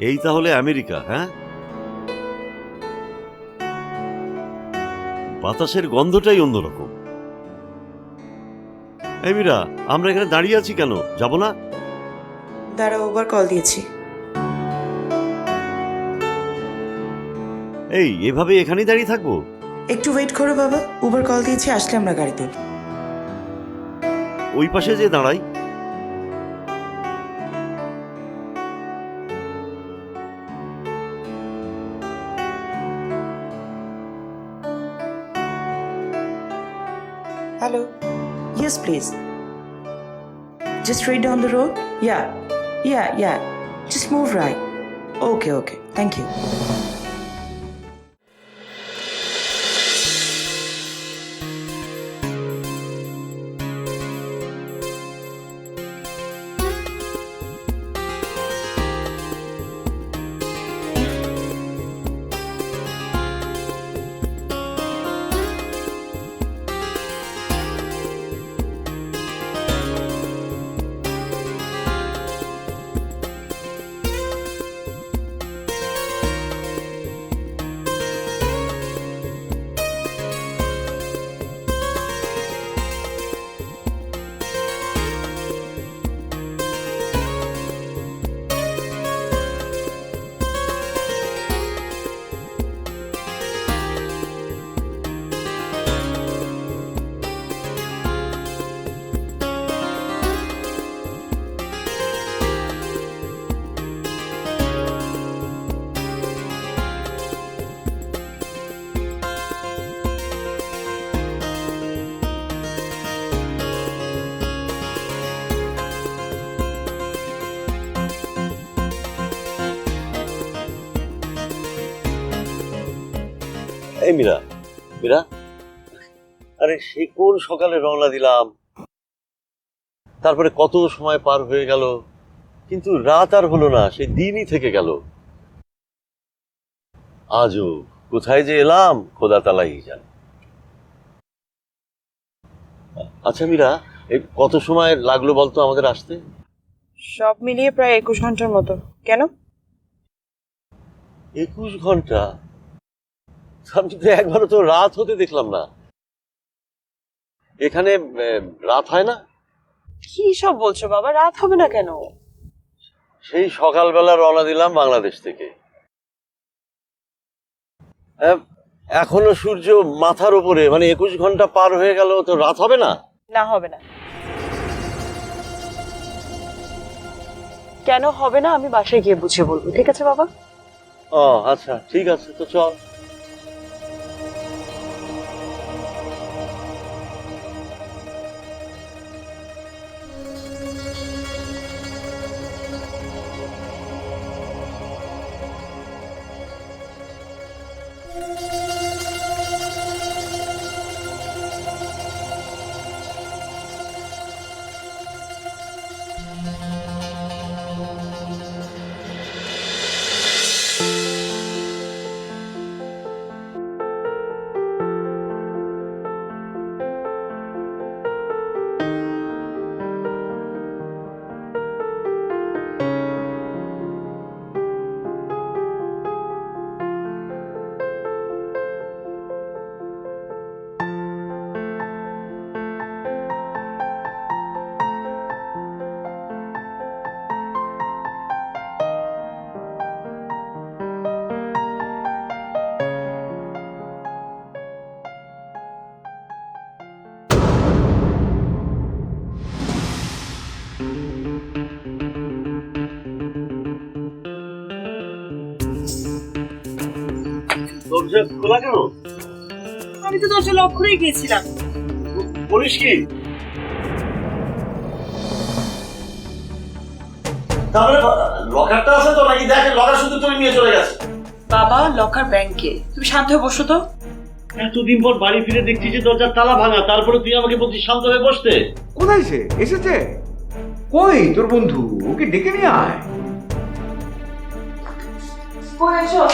এই তাহলে আমেরিকা। হ্যাঁ, বাতাসের গন্ধটাই অন্যরকম। এই মীরা, আমরা এখানে দাঁড়িয়ে আছি কেন? যাব না? দাঁড়াও, ওবার কল দিয়েছি। এভাবে এখানেই দাঁড়িয়ে থাকবো? একটু ওয়েট করো বাবা, উবার কল দিয়েছি, আসলে আমরা গাড়ি তুলব। ওই পাশে যে দাঁড়াই। Hello, yes please, just straight down the road. Yeah, just move right. Okay, thank you. এই মীরা, আরে সে কোন সকালে রওনা দিলাম, তারপরে কত সময় পার হয়ে গেল, কিন্তু রাত আর হলো না, সেই দিনই থেকে গেল। আজও কোথায় যে এলাম খোদা তালাই জানে। আচ্ছা মীরা, এই কত সময় লাগলো বলতো আমাদের আসতে? সব মিলিয়ে প্রায় 21 ঘন্টার মতো। কেন? 21 ঘন্টা? আমি তো একবারও তো রাত হতে দেখলাম না। এখানে রাত হয় না? কি সব বলছো বাবা, রাত হবে না কেন? সেই সকালবেলা রওনা দিলাম বাংলাদেশ থেকে, এখনো সূর্য মাথার উপরে, মানে 21 ঘন্টা পার হয়ে গেল, তো রাত হবে না? না, হবে না। কেন হবে না আমি বাসায় গিয়ে বুঝিয়ে বলবো, ঠিক আছে বাবা? ও আচ্ছা, ঠিক আছে, তো চল। দরজা খোলা কেন? আমি তো দরজা লক করেই গিয়েছিলাম। বলিস কি? তাহলে লকারটা আছে তো নাকি? দেখ, লকার শুধু তুলে নিয়ে চলে গেছে। বাবা, লকার ব্যাংকে। তুমি শান্ত হয়ে বসো তো। এতদিন পর বাড়ি ফিরে দেখছি যে দরজার তালা ভাঙা, তারপরে তুই আমাকে বলছিস শান্ত হয়ে বসতে। কোথায় সে এসেছে? কই তোর বন্ধু? ওকে ডেকে নিয়ে আয়। কই এসো।